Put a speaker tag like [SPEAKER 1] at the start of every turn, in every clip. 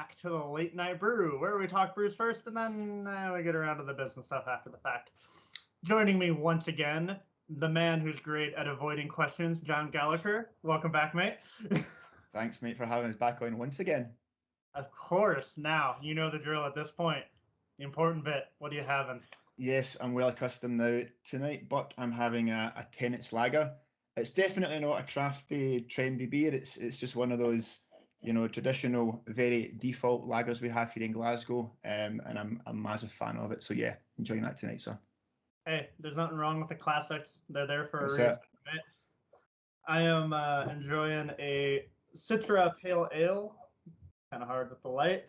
[SPEAKER 1] back to the Late Night Brew, where we talk brews first and then we get around to the business stuff after the fact. Joining me once again, the man who's great at avoiding questions, John Gallagher. Welcome back, mate.
[SPEAKER 2] Thanks, mate, for having us back on once again.
[SPEAKER 1] Of course. Now, you know the drill at this point. The important bit. What are you having?
[SPEAKER 2] Yes, I'm well accustomed now. Tonight, Buck, I'm having a Tennent's Lager. It's definitely not a crafty, trendy beer. It's just one of those, traditional, very default lagers we have here in Glasgow. And I'm a massive fan of it. So yeah, enjoying that tonight, sir.
[SPEAKER 1] Hey, there's nothing wrong with the classics. They're there for a
[SPEAKER 2] That's
[SPEAKER 1] reason,
[SPEAKER 2] it.
[SPEAKER 1] right? I am enjoying a Citra Pale Ale. Kind of hard with the light.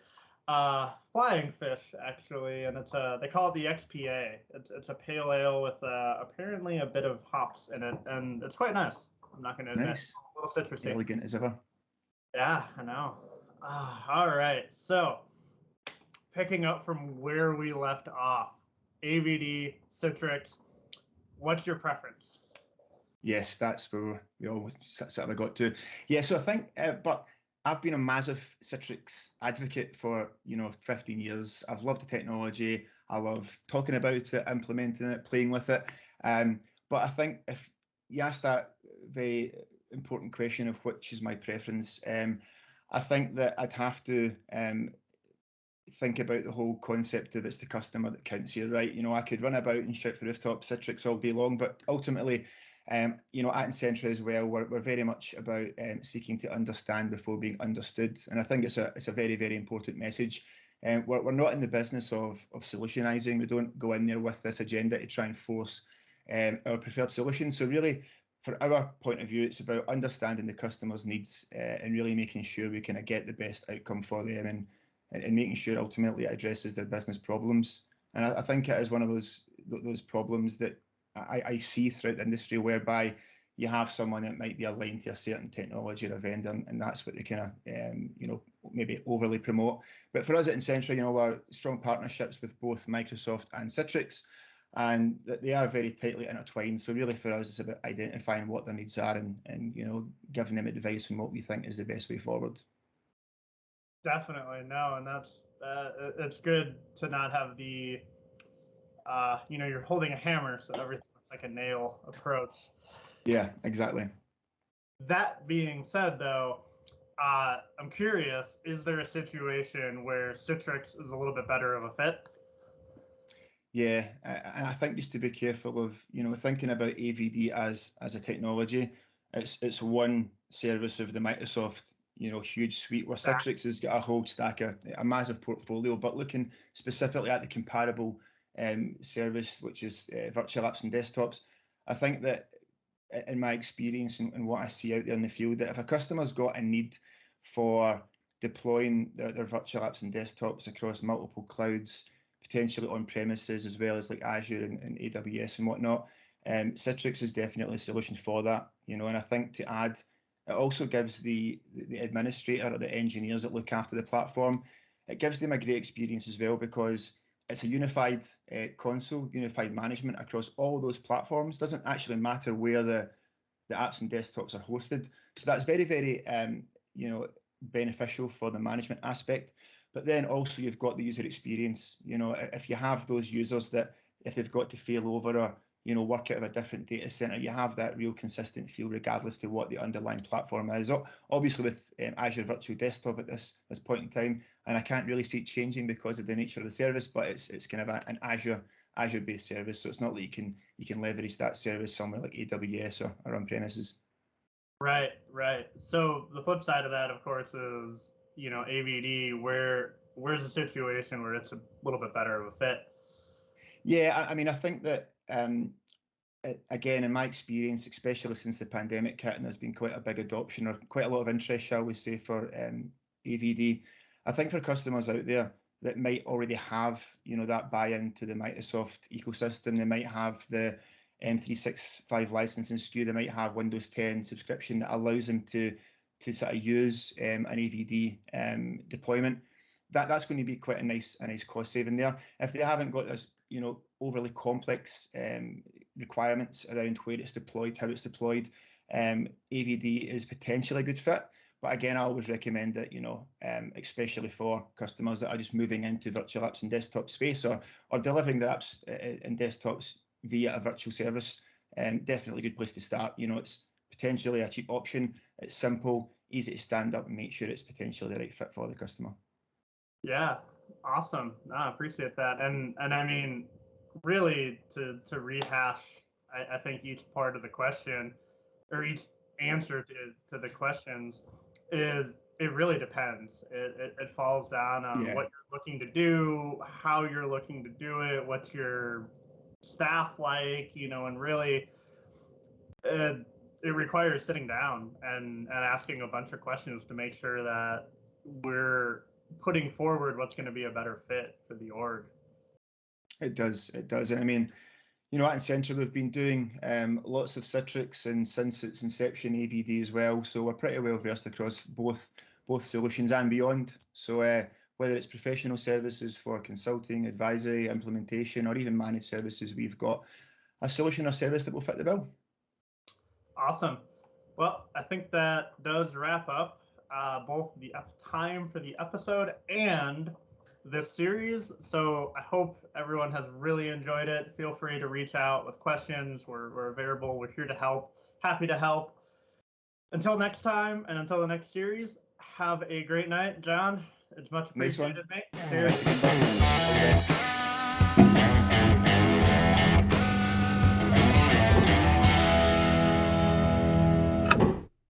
[SPEAKER 1] Flying Fish, actually, and they call it the XPA. It's a pale ale with apparently a bit of hops in it, and it's quite nice. I'm not going to admit,
[SPEAKER 2] Nice.
[SPEAKER 1] a little citrusy.
[SPEAKER 2] Elegant as ever.
[SPEAKER 1] Yeah, I know. All right, so picking up from where we left off, AVD, Citrix. What's your preference?
[SPEAKER 2] Yes, that's where we all sort of got to. Yeah, so I think, but I've been a massive Citrix advocate for 15 years. I've loved the technology. I love talking about it, implementing it, playing with it. But I think if you ask that very important question of which is my preference, I think that I'd have to think about the whole concept of it's the customer that counts here, right? I could run about and shout the rooftop Citrix all day long, but ultimately, at Incentra as well, we're very much about seeking to understand before being understood, and I think it's a very, very important message. We're not in the business of solutionizing. We don't go in there with this agenda to try and force our preferred solution. So really, for our point of view, it's about understanding the customer's needs and really making sure we kind of get the best outcome for them and making sure ultimately it addresses their business problems. And I think it is one of those problems that I see throughout the industry, whereby you have someone that might be aligned to a certain technology or a vendor, and that's what they kind of maybe overly promote. But for us at Incentra, we're strong partnerships with both Microsoft and Citrix, and that they are very tightly intertwined. So really for us, it's about identifying what their needs are and giving them advice on what we think is the best way forward.
[SPEAKER 1] Definitely no, and that's it's good to not have the you're holding a hammer, so everything looks like a nail approach.
[SPEAKER 2] Yeah, exactly.
[SPEAKER 1] That being said, though, I'm curious: is there a situation where Citrix is a little bit better of a fit?
[SPEAKER 2] Yeah, I think just to be careful of thinking about AVD as a technology. It's one service of the Microsoft huge suite, where
[SPEAKER 1] That
[SPEAKER 2] Citrix has got a whole stack of a massive portfolio. But looking specifically at the comparable service, which is virtual apps and desktops, I think that in my experience and what I see out there in the field, that if a customer's got a need for deploying their virtual apps and desktops across multiple clouds, potentially on premises as well as like Azure and AWS and whatnot, Citrix is definitely a solution for that. And I think to add, it also gives the administrator or the engineers that look after the platform, it gives them a great experience as well, because it's a unified console, unified management across all those platforms. Doesn't actually matter where the apps and desktops are hosted. So that's very, very beneficial for the management aspect. But then also you've got the user experience. If you have those users that if they've got to fail over or work out of a different data center, you have that real consistent feel regardless to what the underlying platform is. Obviously with Azure Virtual Desktop at this point in time, and I can't really see it changing because of the nature of the service, but it's kind of an Azure based service, so it's not like you can leverage that service somewhere like AWS or on premises.
[SPEAKER 1] right, right. So the flip side of that, of course, is AVD. Where's the situation where it's a little bit better of a fit?
[SPEAKER 2] Yeah, I mean, I think that again, in my experience, especially since the pandemic hit, and there's been quite a big adoption or quite a lot of interest, shall we say, for AVD. I think for customers out there that might already have, that buy-in to the Microsoft ecosystem, they might have the M365 licensing SKU, they might have Windows 10 subscription that allows them to sort of use an AVD deployment. That's going to be quite a nice cost saving there. If they haven't got this, overly complex requirements around where it's deployed, how it's deployed, AVD is potentially a good fit. But again, I always recommend it, especially for customers that are just moving into virtual apps and desktop space, or delivering their apps and desktops via a virtual service. Definitely a good place to start. It's potentially a cheap option. It's simple, easy to stand up and make sure it's potentially the right fit for the customer.
[SPEAKER 1] Yeah, awesome. No, I appreciate that. And I mean, really to rehash, I think each part of the question or each answer to the questions is it really depends. It falls down on what you're looking to do, how you're looking to do it, what's your staff like, and really it requires sitting down and asking a bunch of questions to make sure that we're putting forward what's going to be a better fit for the org.
[SPEAKER 2] It does. And I mean, at Incentra, we've been doing lots of Citrix and since its inception, AVD as well. So we're pretty well versed across both solutions and beyond. So whether it's professional services for consulting, advisory, implementation, or even managed services, we've got a solution or service that will fit the bill.
[SPEAKER 1] Awesome. Well, I think that does wrap up both the time for the episode and this series. So I hope everyone has really enjoyed it. Feel free to reach out with questions. We're available. We're here to help. Happy to help. Until next time and until the next series, have a great night. John, it's much appreciated, mate. Cheers.